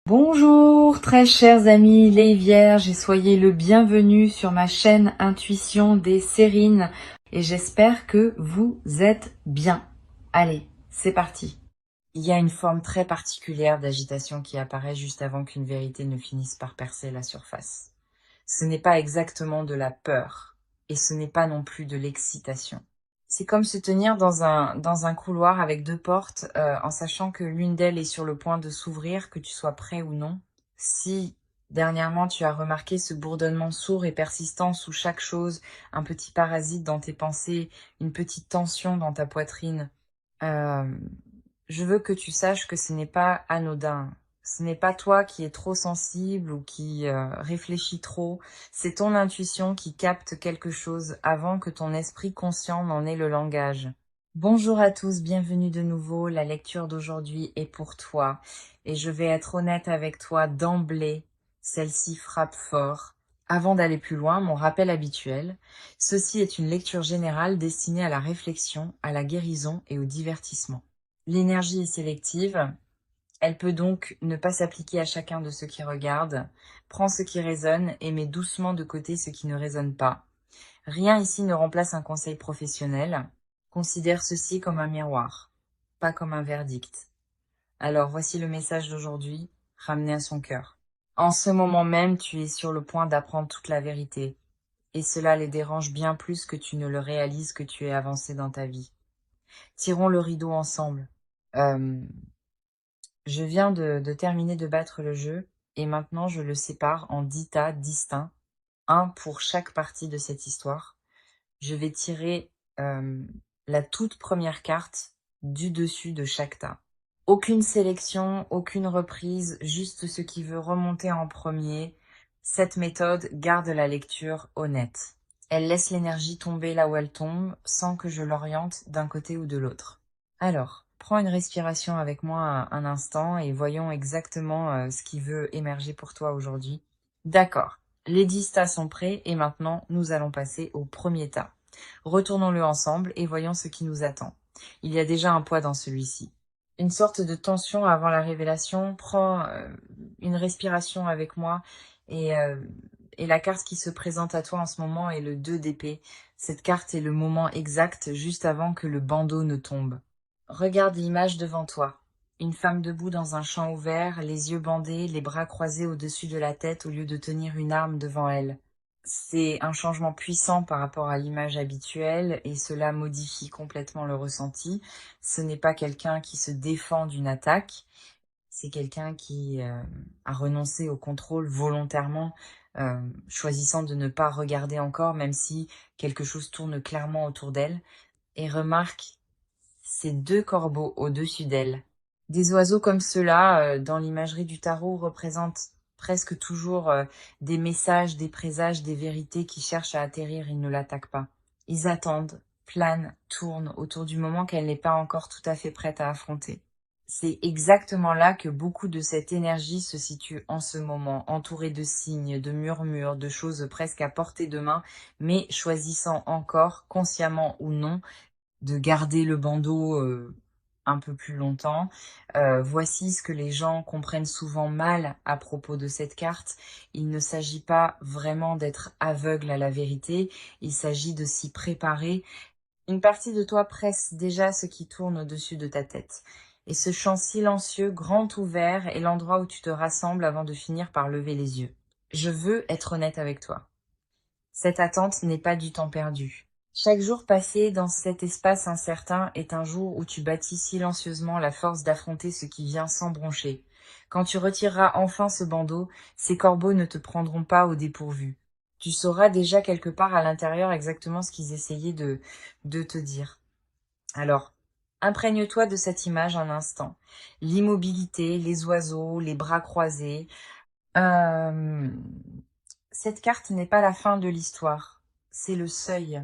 Bonjour très chers amis les vierges et soyez le bienvenu sur ma chaîne Intuition des Sérines et j'espère que vous êtes bien. Allez, c'est parti. Il y a une forme très particulière d'agitation qui apparaît juste avant qu'une vérité ne finisse par percer la surface. Ce n'est pas exactement de la peur et ce n'est pas non plus de l'excitation. C'est comme se tenir dans un couloir avec deux portes, en sachant que l'une d'elles est sur le point de s'ouvrir, que tu sois prêt ou non. Si dernièrement tu as remarqué ce bourdonnement sourd et persistant sous chaque chose, un petit parasite dans tes pensées, une petite tension dans ta poitrine, je veux que tu saches que ce n'est pas anodin. Ce n'est pas toi qui es trop sensible ou qui réfléchis trop, c'est ton intuition qui capte quelque chose avant que ton esprit conscient n'en ait le langage. Bonjour à tous, bienvenue de nouveau, la lecture d'aujourd'hui est pour toi et je vais être honnête avec toi d'emblée, celle-ci frappe fort. Avant d'aller plus loin, mon rappel habituel, ceci est une lecture générale destinée à la réflexion, à la guérison et au divertissement. L'énergie est sélective. Elle peut donc ne pas s'appliquer à chacun de ceux qui regardent. Prends ce qui résonne et mets doucement de côté ce qui ne résonne pas. Rien ici ne remplace un conseil professionnel. Considère ceci comme un miroir, pas comme un verdict. Alors voici le message d'aujourd'hui, ramené à son cœur. En ce moment même, tu es sur le point d'apprendre toute la vérité. Et cela les dérange bien plus que tu ne le réalises que tu es avancé dans ta vie. Tirons le rideau ensemble. Euh, Je viens de terminer de battre le jeu et maintenant je le sépare en 10 tas distincts, un pour chaque partie de cette histoire. Je vais tirer la toute première carte du dessus de chaque tas. Aucune sélection, aucune reprise, juste ce qui veut remonter en premier. Cette méthode garde la lecture honnête. Elle laisse l'énergie tomber là où elle tombe sans que je l'oriente d'un côté ou de l'autre. Alors, prends une respiration avec moi un instant et voyons exactement ce qui veut émerger pour toi aujourd'hui. D'accord, les 10 tas sont prêts et maintenant nous allons passer au premier tas. Retournons-le ensemble et voyons ce qui nous attend. Il y a déjà un poids dans celui-ci. Une sorte de tension avant la révélation. Prends une respiration avec moi et la carte qui se présente à toi en ce moment est le 2 d'épée. Cette carte est le moment exact juste avant que le bandeau ne tombe. Regarde l'image devant toi. Une femme debout dans un champ ouvert, les yeux bandés, les bras croisés au-dessus de la tête au lieu de tenir une arme devant elle. C'est un changement puissant par rapport à l'image habituelle et cela modifie complètement le ressenti. Ce n'est pas quelqu'un qui se défend d'une attaque, c'est quelqu'un qui a renoncé au contrôle volontairement, choisissant de ne pas regarder encore, même si quelque chose tourne clairement autour d'elle. Et remarque ces deux corbeaux au-dessus d'elle. Des oiseaux comme ceux-là, dans l'imagerie du tarot, représentent presque toujours des messages, des présages, des vérités qui cherchent à atterrir, ils ne l'attaquent pas. Ils attendent, planent, tournent autour du moment qu'elle n'est pas encore tout à fait prête à affronter. C'est exactement là que beaucoup de cette énergie se situe en ce moment, entourée de signes, de murmures, de choses presque à portée de main, mais choisissant encore, consciemment ou non, de garder le bandeau un peu plus longtemps. Voici ce que les gens comprennent souvent mal à propos de cette carte. Il ne s'agit pas vraiment d'être aveugle à la vérité, il s'agit de s'y préparer. Une partie de toi presse déjà ce qui tourne au-dessus de ta tête. Et ce champ silencieux, grand ouvert, est l'endroit où tu te rassembles avant de finir par lever les yeux. Je veux être honnête avec toi. Cette attente n'est pas du temps perdu. Chaque jour passé dans cet espace incertain est un jour où tu bâtis silencieusement la force d'affronter ce qui vient sans broncher. Quand tu retireras enfin ce bandeau, ces corbeaux ne te prendront pas au dépourvu. Tu sauras déjà quelque part à l'intérieur exactement ce qu'ils essayaient de te dire. Alors, imprègne-toi de cette image un instant. L'immobilité, les oiseaux, les bras croisés. Cette carte n'est pas la fin de l'histoire, c'est le seuil.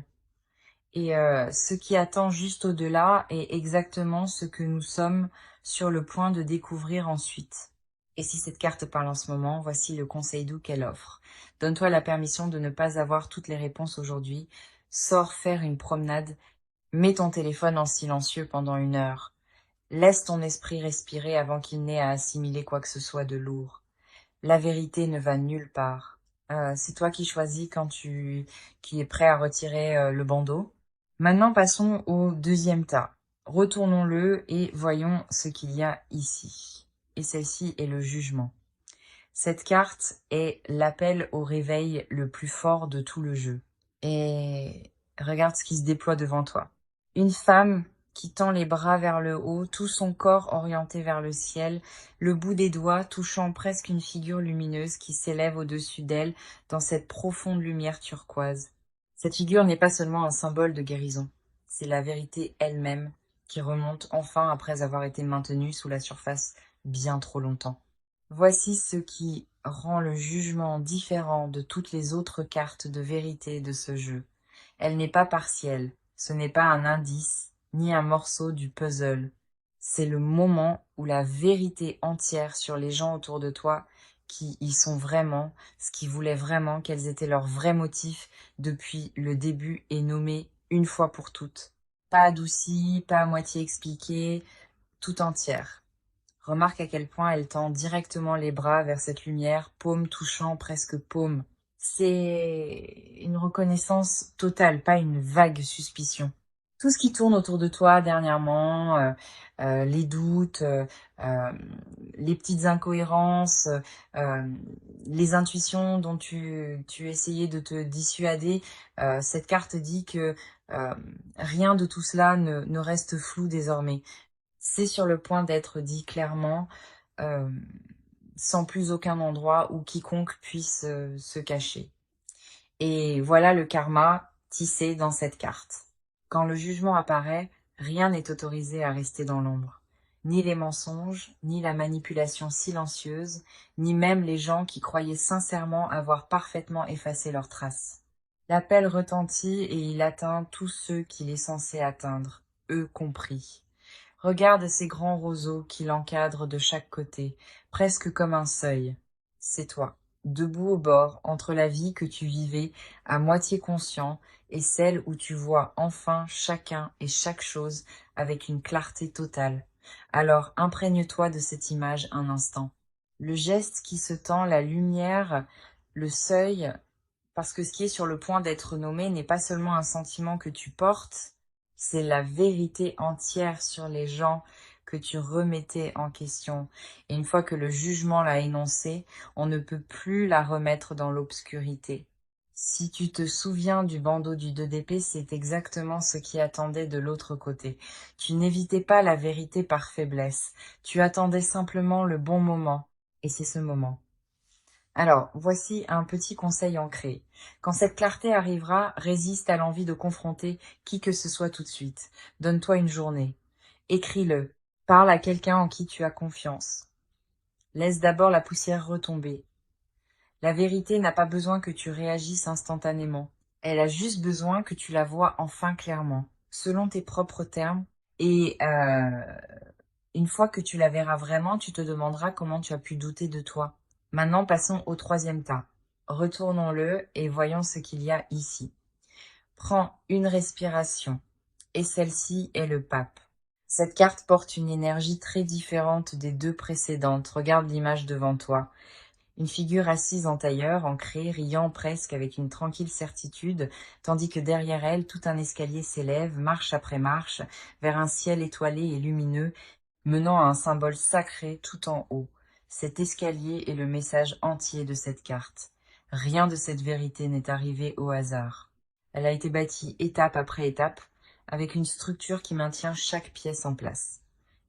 Et ce qui attend juste au-delà est exactement ce que nous sommes sur le point de découvrir ensuite. Et si cette carte parle en ce moment, voici le conseil doux qu'elle offre. Donne-toi la permission de ne pas avoir toutes les réponses aujourd'hui. Sors faire une promenade. Mets ton téléphone en silencieux pendant 1 heure. Laisse ton esprit respirer avant qu'il n'ait à assimiler quoi que ce soit de lourd. La vérité ne va nulle part. C'est toi qui choisis qui est prêt à retirer le bandeau. Maintenant, passons au deuxième tas. Retournons-le et voyons ce qu'il y a ici. Et celle-ci est le jugement. Cette carte est l'appel au réveil le plus fort de tout le jeu. Et regarde ce qui se déploie devant toi. Une femme qui tend les bras vers le haut, tout son corps orienté vers le ciel, le bout des doigts touchant presque une figure lumineuse qui s'élève au-dessus d'elle dans cette profonde lumière turquoise. Cette figure n'est pas seulement un symbole de guérison, c'est la vérité elle-même qui remonte enfin après avoir été maintenue sous la surface bien trop longtemps. Voici ce qui rend le jugement différent de toutes les autres cartes de vérité de ce jeu. Elle n'est pas partielle, ce n'est pas un indice, ni un morceau du puzzle. C'est le moment où la vérité entière sur les gens autour de toi, qui y sont vraiment, ce qu'ils voulaient vraiment, quels étaient leurs vrais motifs depuis le début, est nommée une fois pour toutes. Pas adoucie, pas à moitié expliquée, tout entière. Remarque à quel point elle tend directement les bras vers cette lumière, paume touchant presque paume. C'est une reconnaissance totale, pas une vague suspicion. Tout ce qui tourne autour de toi dernièrement, les doutes, les petites incohérences, euh, les intuitions dont tu essayais de te dissuader, cette carte dit que euh, rien de tout cela ne reste flou désormais. C'est sur le point d'être dit clairement, euh, sans plus aucun endroit où quiconque puisse se cacher. Et voilà le karma tissé dans cette carte. Quand le jugement apparaît, rien n'est autorisé à rester dans l'ombre. Ni les mensonges, ni la manipulation silencieuse, ni même les gens qui croyaient sincèrement avoir parfaitement effacé leurs traces. L'appel retentit et il atteint tous ceux qu'il est censé atteindre, eux compris. Regarde ces grands roseaux qui l'encadrent de chaque côté, presque comme un seuil. C'est toi, debout au bord, entre la vie que tu vivais, à moitié conscient, et celle où tu vois enfin chacun et chaque chose avec une clarté totale. Alors imprègne-toi de cette image un instant. Le geste qui se tend, la lumière, le seuil, parce que ce qui est sur le point d'être nommé n'est pas seulement un sentiment que tu portes, c'est la vérité entière sur les gens que tu remettais en question. Et une fois que le jugement l'a énoncé, on ne peut plus la remettre dans l'obscurité. Si tu te souviens du bandeau du 2 d'épée, c'est exactement ce qui attendait de l'autre côté. Tu n'évitais pas la vérité par faiblesse. Tu attendais simplement le bon moment. Et c'est ce moment. Alors, voici un petit conseil ancré. Quand cette clarté arrivera, résiste à l'envie de confronter qui que ce soit tout de suite. Donne-toi une journée. Écris-le. Parle à quelqu'un en qui tu as confiance. Laisse d'abord la poussière retomber. La vérité n'a pas besoin que tu réagisses instantanément. Elle a juste besoin que tu la vois enfin clairement, selon tes propres termes. Et une fois que tu la verras vraiment, tu te demanderas comment tu as pu douter de toi. Maintenant, passons au troisième tas. Retournons-le et voyons ce qu'il y a ici. Prends une respiration. Et celle-ci est le pape. Cette carte porte une énergie très différente des deux précédentes. Regarde l'image devant toi. Une figure assise en tailleur, ancrée, riant presque avec une tranquille certitude, tandis que derrière elle, tout un escalier s'élève, marche après marche, vers un ciel étoilé et lumineux, menant à un symbole sacré tout en haut. Cet escalier est le message entier de cette carte. Rien de cette vérité n'est arrivé au hasard. Elle a été bâtie étape après étape, avec une structure qui maintient chaque pièce en place.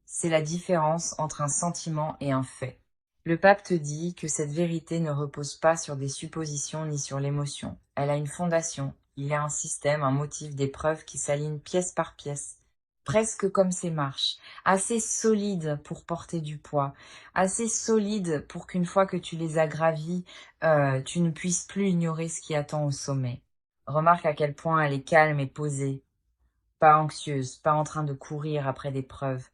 C'est la différence entre un sentiment et un fait. Le pape te dit que cette vérité ne repose pas sur des suppositions ni sur l'émotion. Elle a une fondation, il y a un système, un motif, des preuves qui s'alignent pièce par pièce, presque comme ces marches, assez solides pour porter du poids, assez solides pour qu'une fois que tu les as gravies, tu ne puisses plus ignorer ce qui attend au sommet. Remarque à quel point elle est calme et posée, pas anxieuse, pas en train de courir après des preuves.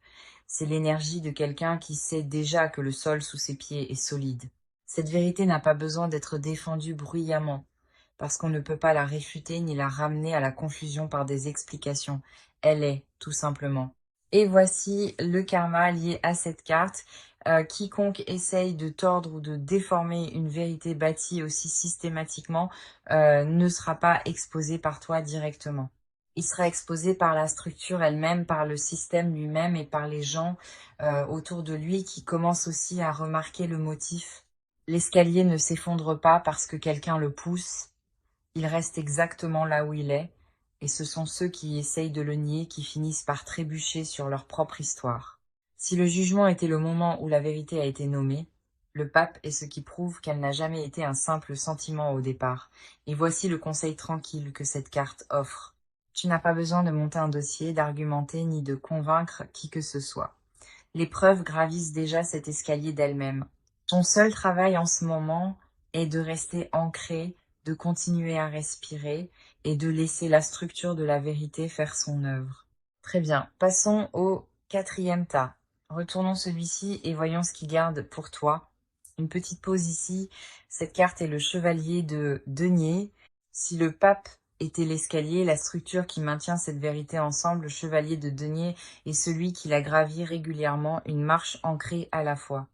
C'est l'énergie de quelqu'un qui sait déjà que le sol sous ses pieds est solide. Cette vérité n'a pas besoin d'être défendue bruyamment, parce qu'on ne peut pas la réfuter ni la ramener à la confusion par des explications. Elle est, tout simplement. Et voici le karma lié à cette carte. Quiconque essaye de tordre ou de déformer une vérité bâtie aussi systématiquement ne sera pas exposé par toi directement. Il sera exposé par la structure elle-même, par le système lui-même et par les gens autour de lui qui commencent aussi à remarquer le motif. L'escalier ne s'effondre pas parce que quelqu'un le pousse, il reste exactement là où il est, et ce sont ceux qui essayent de le nier qui finissent par trébucher sur leur propre histoire. Si le jugement était le moment où la vérité a été nommée, le pape est ce qui prouve qu'elle n'a jamais été un simple sentiment au départ, et voici le conseil tranquille que cette carte offre. Tu n'as pas besoin de monter un dossier, d'argumenter ni de convaincre qui que ce soit. Les preuves gravissent déjà cet escalier d'elles-mêmes. Ton seul travail en ce moment est de rester ancré, de continuer à respirer et de laisser la structure de la vérité faire son œuvre. Très bien, passons au quatrième tas. Retournons celui-ci et voyons ce qu'il garde pour toi. Une petite pause ici. Cette carte est le chevalier de denier. Si le pape était l'escalier, la structure qui maintient cette vérité ensemble, le chevalier de denier est celui qui la gravit régulièrement, une marche ancrée à la fois.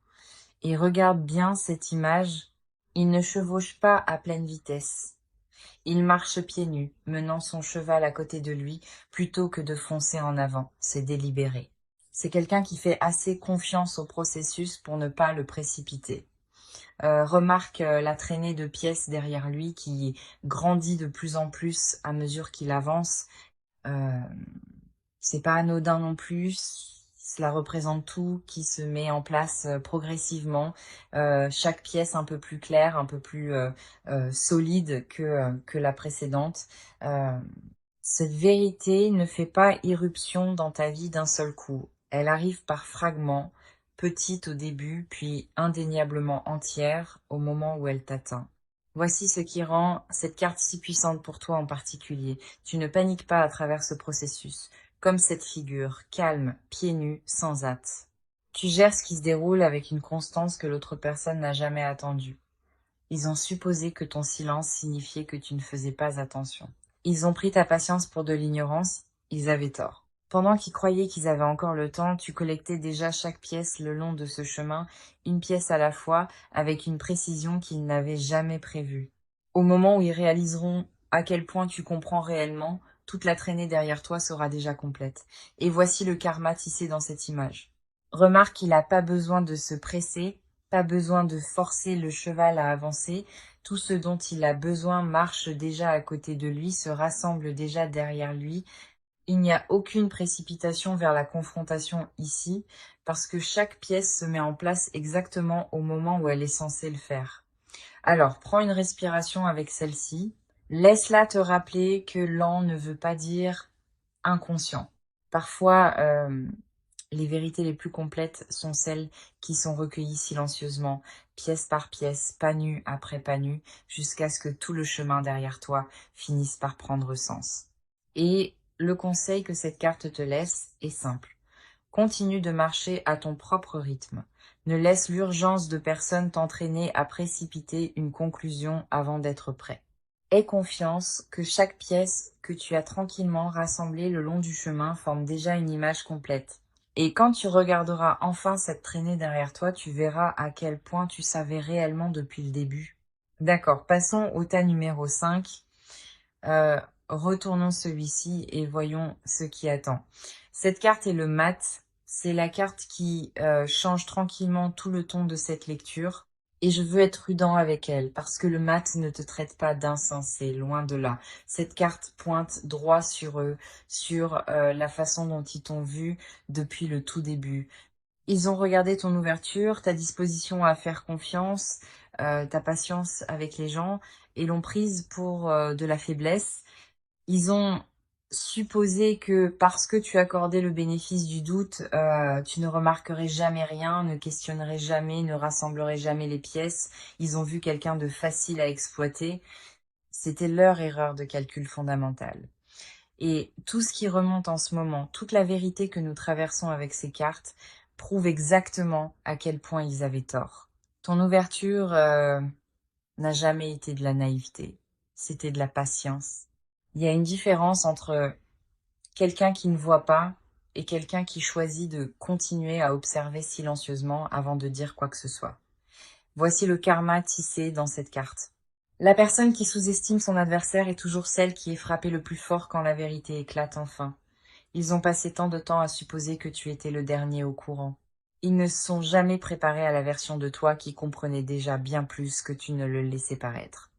Et regarde bien cette image, il ne chevauche pas à pleine vitesse. Il marche pieds nus, menant son cheval à côté de lui, plutôt que de foncer en avant. C'est délibéré. C'est quelqu'un qui fait assez confiance au processus pour ne pas le précipiter. Remarque la traînée de pièces derrière lui qui grandit de plus en plus à mesure qu'il avance. Euh, c'est pas anodin non plus. Cela représente tout qui se met en place progressivement. Chaque pièce un peu plus claire, un peu plus solide que la précédente. Euh, cette vérité ne fait pas irruption dans ta vie d'un seul coup. Elle arrive par fragments, petite au début, puis indéniablement entière au moment où elle t'atteint. Voici ce qui rend cette carte si puissante pour toi en particulier. Tu ne paniques pas à travers ce processus, comme cette figure, calme, pieds nus, sans hâte. Tu gères ce qui se déroule avec une constance que l'autre personne n'a jamais attendue. Ils ont supposé que ton silence signifiait que tu ne faisais pas attention. Ils ont pris ta patience pour de l'ignorance, ils avaient tort. Pendant qu'ils croyaient qu'ils avaient encore le temps, tu collectais déjà chaque pièce le long de ce chemin, une pièce à la fois, avec une précision qu'ils n'avaient jamais prévue. Au moment où ils réaliseront à quel point tu comprends réellement, toute la traînée derrière toi sera déjà complète. Et voici le karma tissé dans cette image. Remarque qu'il n'a pas besoin de se presser, pas besoin de forcer le cheval à avancer. Tout ce dont il a besoin marche déjà à côté de lui, se rassemble déjà derrière lui. Il n'y a aucune précipitation vers la confrontation ici, parce que chaque pièce se met en place exactement au moment où elle est censée le faire. Alors, prends une respiration avec celle-ci. Laisse-la te rappeler que lent ne veut pas dire inconscient. Parfois, les vérités les plus complètes sont celles qui sont recueillies silencieusement, pièce par pièce, pas nu après pas nu, jusqu'à ce que tout le chemin derrière toi finisse par prendre sens. Et le conseil que cette carte te laisse est simple. Continue de marcher à ton propre rythme. Ne laisse l'urgence de personne t'entraîner à précipiter une conclusion avant d'être prêt. Aie confiance que chaque pièce que tu as tranquillement rassemblée le long du chemin forme déjà une image complète. Et quand tu regarderas enfin cette traînée derrière toi, tu verras à quel point tu savais réellement depuis le début. D'accord, passons au tas numéro 5. Retournons celui-ci et voyons ce qui attend. Cette carte est le mat. C'est la carte qui change tranquillement tout le ton de cette lecture. Et je veux être prudent avec elle, parce que le mat ne te traite pas d'insensé, loin de là. Cette carte pointe droit sur eux, sur la façon dont ils t'ont vu depuis le tout début. Ils ont regardé ton ouverture, ta disposition à faire confiance, ta patience avec les gens, et l'ont prise pour de la faiblesse. Ils ont supposé que parce que tu accordais le bénéfice du doute, tu ne remarquerais jamais rien, ne questionnerais jamais, ne rassemblerais jamais les pièces. Ils ont vu quelqu'un de facile à exploiter. C'était leur erreur de calcul fondamentale. Et tout ce qui remonte en ce moment, toute la vérité que nous traversons avec ces cartes, prouve exactement à quel point ils avaient tort. Ton ouverture n'a jamais été de la naïveté, c'était de la patience. Il y a une différence entre quelqu'un qui ne voit pas et quelqu'un qui choisit de continuer à observer silencieusement avant de dire quoi que ce soit. Voici le karma tissé dans cette carte. La personne qui sous-estime son adversaire est toujours celle qui est frappée le plus fort quand la vérité éclate enfin. Ils ont passé tant de temps à supposer que tu étais le dernier au courant. Ils ne se sont jamais préparés à la version de toi qui comprenait déjà bien plus que tu ne le laissais paraître.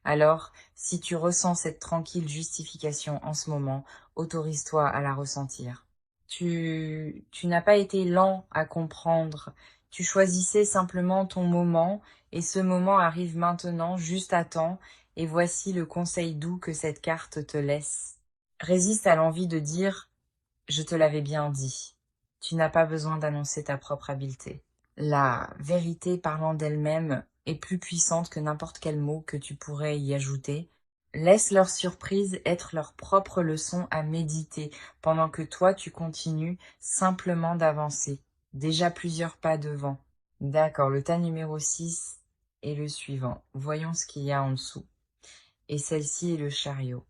Alors, si tu ressens cette tranquille justification en ce moment, autorise-toi à la ressentir. Tu n'as pas été lent à comprendre. Tu choisissais simplement ton moment et ce moment arrive maintenant, juste à temps, et voici le conseil doux que cette carte te laisse. Résiste à l'envie de dire « je te l'avais bien dit ». Tu n'as pas besoin d'annoncer ta propre habileté. La vérité parlant d'elle-même est plus puissante que n'importe quel mot que tu pourrais y ajouter. Laisse leur surprise être leur propre leçon à méditer pendant que toi tu continues simplement d'avancer. Déjà plusieurs pas devant. D'accord, le tas numéro 6 est le suivant. Voyons ce qu'il y a en dessous. Et celle-ci est le chariot.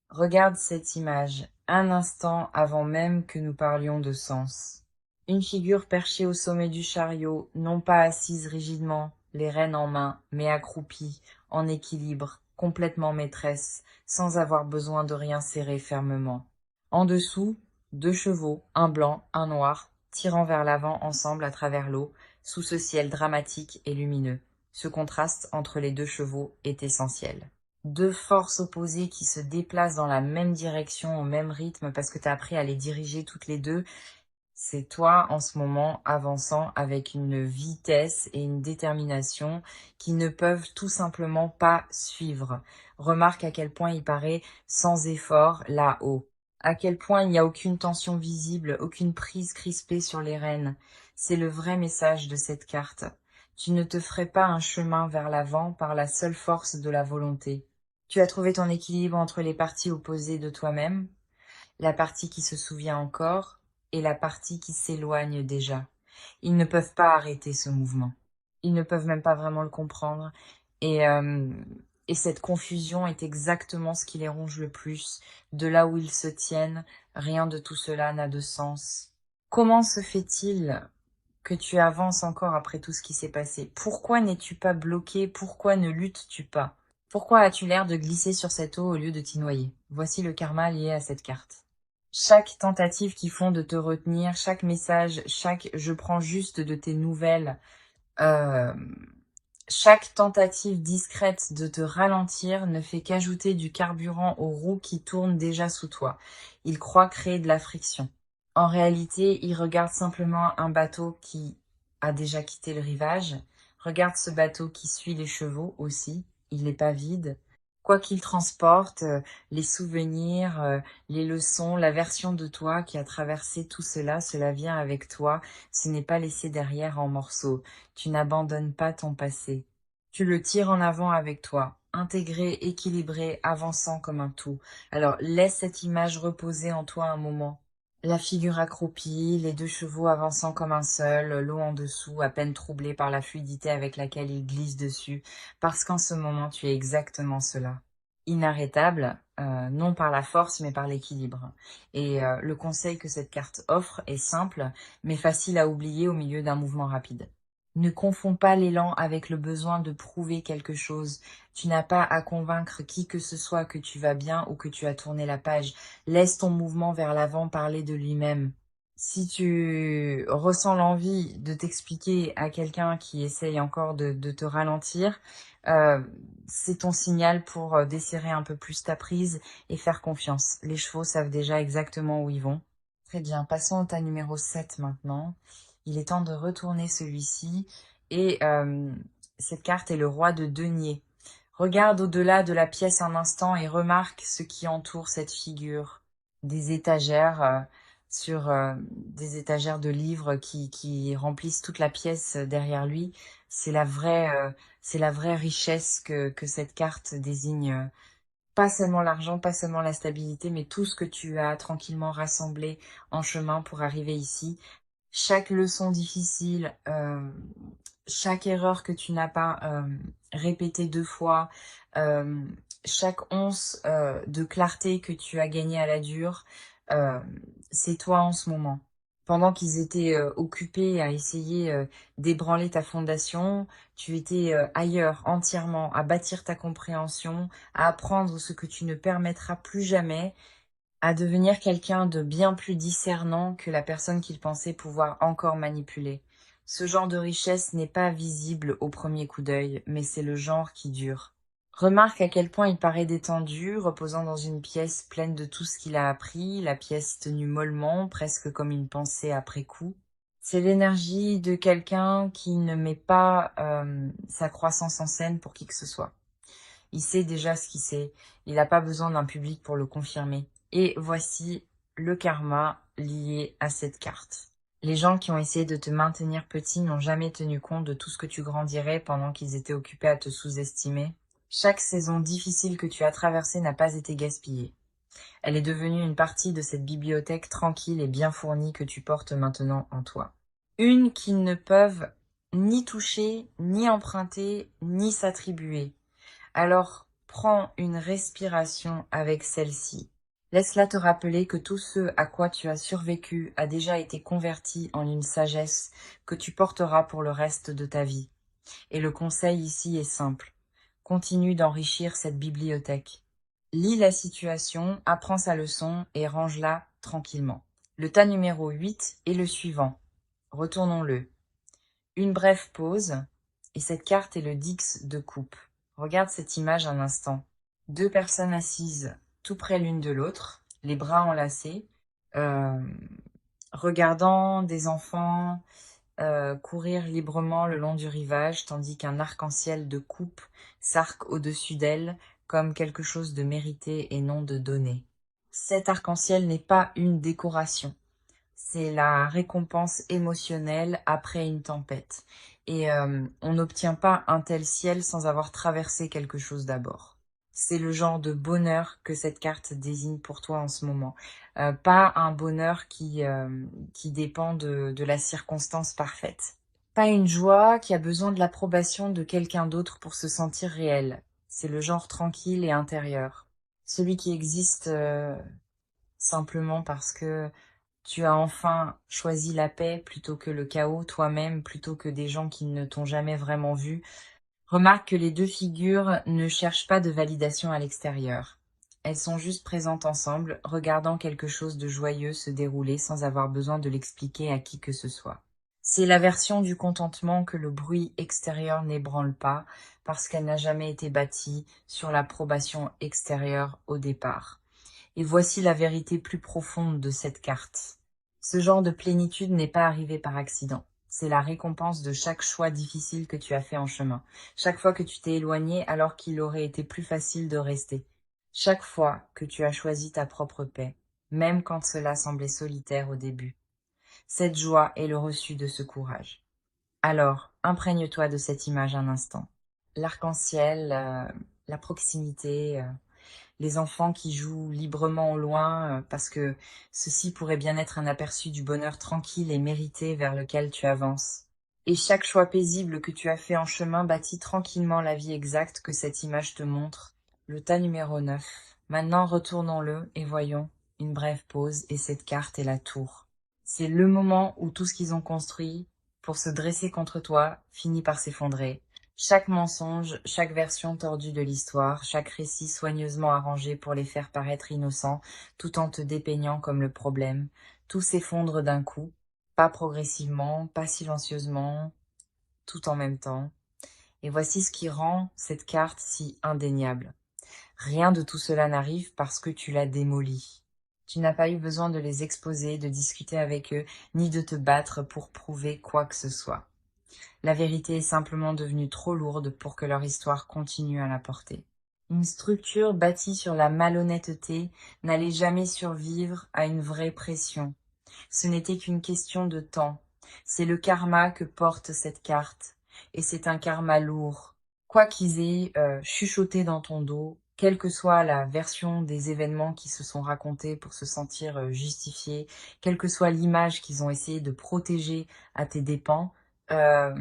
Regarde cette image, un instant avant même que nous parlions de sens. Une figure perchée au sommet du chariot, non pas assise rigidement, les rênes en main, mais accroupie, en équilibre, complètement maîtresse, sans avoir besoin de rien serrer fermement. En dessous, 2 chevaux, un blanc, un noir, tirant vers l'avant ensemble à travers l'eau, sous ce ciel dramatique et lumineux. Ce contraste entre les 2 chevaux est essentiel. 2 forces opposées qui se déplacent dans la même direction, au même rythme, parce que tu as appris à les diriger toutes les deux. C'est toi, en ce moment, avançant avec une vitesse et une détermination qui ne peuvent tout simplement pas suivre. Remarque à quel point il paraît sans effort là-haut. À quel point il n'y a aucune tension visible, aucune prise crispée sur les rênes. C'est le vrai message de cette carte. Tu ne te ferais pas un chemin vers l'avant par la seule force de la volonté. Tu as trouvé ton équilibre entre les parties opposées de toi-même, la partie qui se souvient encore et la partie qui s'éloigne déjà. Ils ne peuvent pas arrêter ce mouvement. Ils ne peuvent même pas vraiment le comprendre. Et, euh, et cette confusion est exactement ce qui les ronge le plus. De là où ils se tiennent, rien de tout cela n'a de sens. Comment se fait-il que tu avances encore après tout ce qui s'est passé? Pourquoi n'es-tu pas bloqué? Pourquoi ne luttes-tu pas? Pourquoi as-tu l'air de glisser sur cette eau au lieu de t'y noyer? Voici le karma lié à cette carte. Chaque tentative qu'ils font de te retenir, chaque message, chaque je prends juste de tes nouvelles, euh, chaque tentative discrète de te ralentir ne fait qu'ajouter du carburant aux roues qui tournent déjà sous toi. Ils croient créer de la friction. En réalité, ils regardent simplement un bateau qui a déjà quitté le rivage. Regarde ce bateau qui suit les chevaux aussi. Il n'est pas vide. Quoi qu'il transporte, les souvenirs, les leçons, la version de toi qui a traversé tout cela, cela vient avec toi. Ce n'est pas laissé derrière en morceaux. Tu n'abandonnes pas ton passé. Tu le tires en avant avec toi, intégré, équilibré, avançant comme un tout. Alors laisse cette image reposer en toi un moment. La figure accroupie, les 2 chevaux avançant comme un seul, l'eau en dessous, à peine troublée par la fluidité avec laquelle ils glissent dessus, parce qu'en ce moment tu es exactement cela. Inarrêtable, non par la force mais par l'équilibre. Et le conseil que cette carte offre est simple, mais facile à oublier au milieu d'un mouvement rapide. Ne confonds pas l'élan avec le besoin de prouver quelque chose. Tu n'as pas à convaincre qui que ce soit que tu vas bien ou que tu as tourné la page. Laisse ton mouvement vers l'avant parler de lui-même. Si tu ressens l'envie de t'expliquer à quelqu'un qui essaye encore de te ralentir, euh, c'est ton signal pour desserrer un peu plus ta prise et faire confiance. Les chevaux savent déjà exactement où ils vont. Très bien, passons au tas numéro 7 maintenant. Il est temps de retourner celui-ci. Et cette carte est le roi de denier. Regarde au-delà de la pièce un instant et remarque ce qui entoure cette figure. Des étagères sur des étagères de livres qui remplissent toute la pièce derrière lui. C'est la vraie richesse que cette carte désigne. Pas seulement l'argent, pas seulement la stabilité, mais tout ce que tu as tranquillement rassemblé en chemin pour arriver ici. Chaque leçon difficile, chaque erreur que tu n'as pas répétée 2 fois, euh, chaque once de clarté que tu as gagné à la dure, euh, c'est toi en ce moment. Pendant qu'ils étaient occupés à essayer d'ébranler ta fondation, tu étais ailleurs entièrement, à bâtir ta compréhension, à apprendre ce que tu ne permettras plus jamais, à devenir quelqu'un de bien plus discernant que la personne qu'il pensait pouvoir encore manipuler. Ce genre de richesse n'est pas visible au premier coup d'œil, mais c'est le genre qui dure. Remarque à quel point il paraît détendu, reposant dans une pièce pleine de tout ce qu'il a appris, la pièce tenue mollement, presque comme une pensée après coup. C'est l'énergie de quelqu'un qui ne met pas sa croissance en scène pour qui que ce soit. Il sait déjà ce qu'il sait, il n'a pas besoin d'un public pour le confirmer. Et voici le karma lié à cette carte. Les gens qui ont essayé de te maintenir petit n'ont jamais tenu compte de tout ce que tu grandirais pendant qu'ils étaient occupés à te sous-estimer. Chaque saison difficile que tu as traversée n'a pas été gaspillée. Elle est devenue une partie de cette bibliothèque tranquille et bien fournie que tu portes maintenant en toi. Une qu'ils ne peuvent ni toucher, ni emprunter, ni s'attribuer. Alors, prends une respiration avec celle-ci. Laisse-la te rappeler que tout ce à quoi tu as survécu a déjà été converti en une sagesse que tu porteras pour le reste de ta vie. Et le conseil ici est simple. Continue d'enrichir cette bibliothèque. Lis la situation, apprends sa leçon et range-la tranquillement. Le tas numéro 8 est le suivant. Retournons-le. Une brève pause, et cette carte est le Dix de coupe. Regarde cette image un instant. Deux personnes assises tout près l'une de l'autre, les bras enlacés, euh, regardant des enfants courir librement le long du rivage, tandis qu'un arc-en-ciel de coupe s'arc au-dessus d'elles comme quelque chose de mérité et non de donné. Cet arc-en-ciel n'est pas une décoration. C'est la récompense émotionnelle après une tempête. Et on n'obtient pas un tel ciel sans avoir traversé quelque chose d'abord. C'est le genre de bonheur que cette carte désigne pour toi en ce moment. Pas un bonheur qui dépend de la circonstance parfaite. Pas une joie qui a besoin de l'approbation de quelqu'un d'autre pour se sentir réel. C'est le genre tranquille et intérieur. Celui qui existe simplement parce que tu as enfin choisi la paix plutôt que le chaos, toi-même plutôt que des gens qui ne t'ont jamais vraiment vu. Remarque que les deux figures ne cherchent pas de validation à l'extérieur. Elles sont juste présentes ensemble, regardant quelque chose de joyeux se dérouler sans avoir besoin de l'expliquer à qui que ce soit. C'est la version du contentement que le bruit extérieur n'ébranle pas, parce qu'elle n'a jamais été bâtie sur l'approbation extérieure au départ. Et voici la vérité plus profonde de cette carte. Ce genre de plénitude n'est pas arrivé par accident. C'est la récompense de chaque choix difficile que tu as fait en chemin. Chaque fois que tu t'es éloigné alors qu'il aurait été plus facile de rester. Chaque fois que tu as choisi ta propre paix, même quand cela semblait solitaire au début. Cette joie est le reçu de ce courage. Alors, imprègne-toi de cette image un instant. L'arc-en-ciel, la proximité, les enfants qui jouent librement au loin, parce que ceci pourrait bien être un aperçu du bonheur tranquille et mérité vers lequel tu avances. Et chaque choix paisible que tu as fait en chemin bâtit tranquillement la vie exacte que cette image te montre. Le tas numéro 9. Maintenant retournons-le et voyons une brève pause et cette carte est la tour. C'est le moment où tout ce qu'ils ont construit pour se dresser contre toi finit par s'effondrer. Chaque mensonge, chaque version tordue de l'histoire, chaque récit soigneusement arrangé pour les faire paraître innocents, tout en te dépeignant comme le problème, tout s'effondre d'un coup, pas progressivement, pas silencieusement, tout en même temps. Et voici ce qui rend cette carte si indéniable. Rien de tout cela n'arrive parce que tu l'as démolie. Tu n'as pas eu besoin de les exposer, de discuter avec eux, ni de te battre pour prouver quoi que ce soit. La vérité est simplement devenue trop lourde pour que leur histoire continue à la porter. Une structure bâtie sur la malhonnêteté n'allait jamais survivre à une vraie pression. Ce n'était qu'une question de temps. C'est le karma que porte cette carte. Et c'est un karma lourd. Quoi qu'ils aient chuchoté dans ton dos, quelle que soit la version des événements qui se sont racontés pour se sentir justifiés, quelle que soit l'image qu'ils ont essayé de protéger à tes dépens, euh,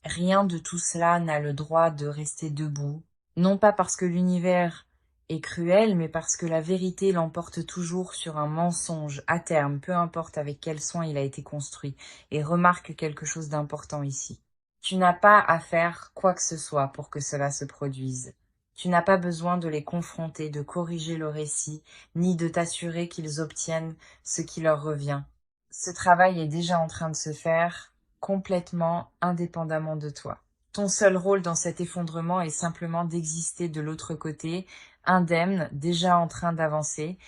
rien de tout cela n'a le droit de rester debout, non pas parce que l'univers est cruel, mais parce que la vérité l'emporte toujours sur un mensonge à terme, peu importe avec quel soin il a été construit. Et remarque quelque chose d'important ici. Tu n'as pas à faire quoi que ce soit pour que cela se produise. Tu n'as pas besoin de les confronter, de corriger le récit, ni de t'assurer qu'ils obtiennent ce qui leur revient. Ce travail est déjà en train de se faire complètement indépendamment de toi. Ton seul rôle dans cet effondrement est simplement d'exister de l'autre côté, indemne, déjà en train d'avancer.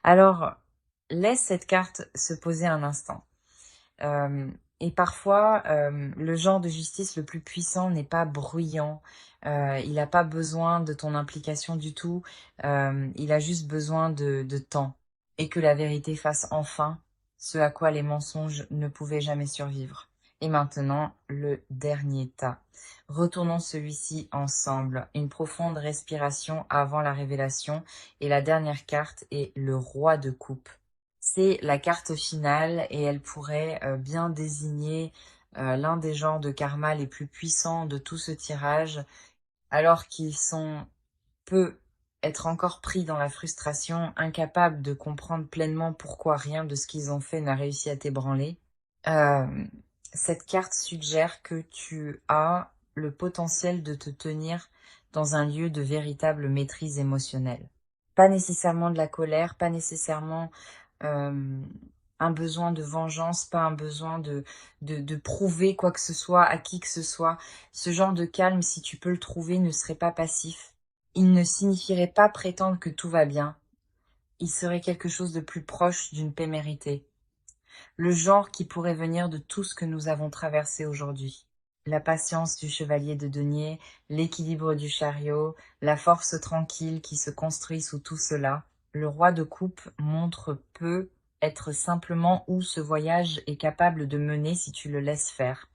Alors, laisse cette carte se poser un instant. Et parfois, le genre de justice le plus puissant n'est pas bruyant. Il n'a pas besoin de ton implication du tout. Il a juste besoin de temps. Et que la vérité fasse enfin ce à quoi les mensonges ne pouvaient jamais survivre. Et maintenant, le dernier tas. Retournons celui-ci ensemble. Une profonde respiration avant la révélation. Et la dernière carte est le roi de coupe. C'est la carte finale et elle pourrait bien désigner l'un des genres de karma les plus puissants de tout ce tirage, alors qu'ils sont peu être encore pris dans la frustration, incapables de comprendre pleinement pourquoi rien de ce qu'ils ont fait n'a réussi à t'ébranler. Euh, cette carte suggère que tu as le potentiel de te tenir dans un lieu de véritable maîtrise émotionnelle. Pas nécessairement de la colère, pas nécessairement un besoin de vengeance, pas un besoin de prouver quoi que ce soit à qui que ce soit. Ce genre de calme, si tu peux le trouver, ne serait pas passif. Il ne signifierait pas prétendre que tout va bien. Il serait quelque chose de plus proche d'une paix méritée. Le genre qui pourrait venir de tout ce que nous avons traversé aujourd'hui. La patience du chevalier de denier, l'équilibre du chariot, la force tranquille qui se construit sous tout cela. Le roi de coupe montre peu être simplement où ce voyage est capable de mener si tu le laisses faire.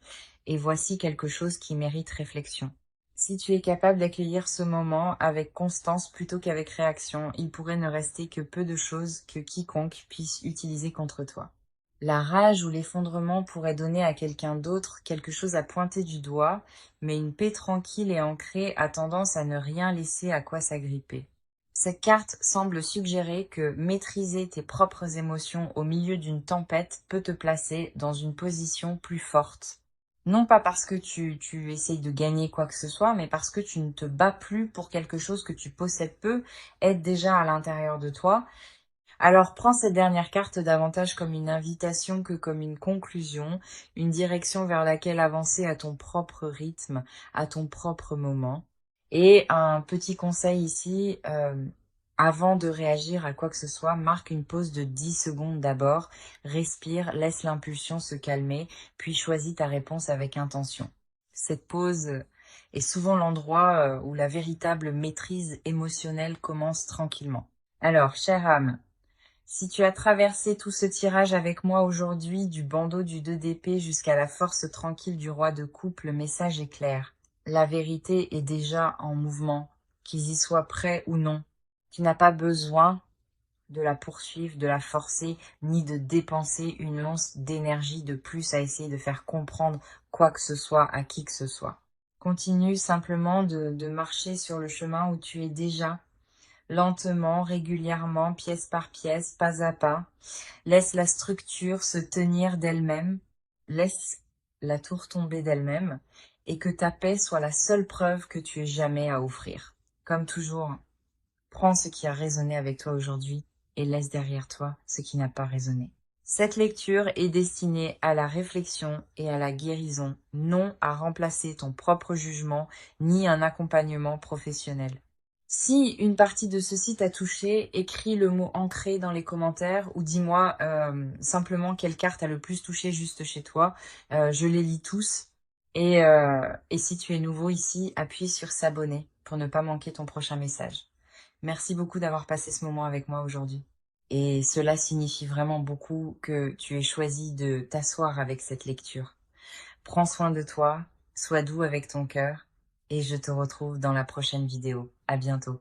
Et voici quelque chose qui mérite réflexion. Si tu es capable d'accueillir ce moment avec constance plutôt qu'avec réaction, il pourrait ne rester que peu de choses que quiconque puisse utiliser contre toi. La rage ou l'effondrement pourrait donner à quelqu'un d'autre quelque chose à pointer du doigt, mais une paix tranquille et ancrée a tendance à ne rien laisser à quoi s'agripper. Cette carte semble suggérer que maîtriser tes propres émotions au milieu d'une tempête peut te placer dans une position plus forte. Non pas parce que tu essayes de gagner quoi que ce soit, mais parce que tu ne te bats plus pour quelque chose que tu possèdes peu, est déjà à l'intérieur de toi. Alors prends cette dernière carte davantage comme une invitation que comme une conclusion, une direction vers laquelle avancer à ton propre rythme, à ton propre moment. Et un petit conseil ici, avant de réagir à quoi que ce soit, marque une pause de 10 secondes d'abord, respire, laisse l'impulsion se calmer, puis choisis ta réponse avec intention. Cette pause est souvent l'endroit où la véritable maîtrise émotionnelle commence tranquillement. Alors, chère âme, si tu as traversé tout ce tirage avec moi aujourd'hui, du bandeau du 2 d'épée jusqu'à la force tranquille du roi de coupe, le message est clair. La vérité est déjà en mouvement, qu'ils y soient prêts ou non. Tu n'as pas besoin de la poursuivre, de la forcer, ni de dépenser une once d'énergie de plus à essayer de faire comprendre quoi que ce soit à qui que ce soit. Continue simplement de marcher sur le chemin où tu es déjà, lentement, régulièrement, pièce par pièce, pas à pas. Laisse la structure se tenir d'elle-même. Laisse la tour tomber d'elle-même. Et que ta paix soit la seule preuve que tu aies jamais à offrir. Comme toujours, prends ce qui a résonné avec toi aujourd'hui et laisse derrière toi ce qui n'a pas résonné. Cette lecture est destinée à la réflexion et à la guérison, non à remplacer ton propre jugement ni un accompagnement professionnel. Si une partie de ceci t'a touché, écris le mot ancré dans les commentaires ou dis-moi simplement quelle carte a le plus touché juste chez toi. Je les lis tous. Et si tu es nouveau ici, appuie sur s'abonner pour ne pas manquer ton prochain message. Merci beaucoup d'avoir passé ce moment avec moi aujourd'hui. Et cela signifie vraiment beaucoup que tu aies choisi de t'asseoir avec cette lecture. Prends soin de toi, sois doux avec ton cœur et je te retrouve dans la prochaine vidéo. À bientôt.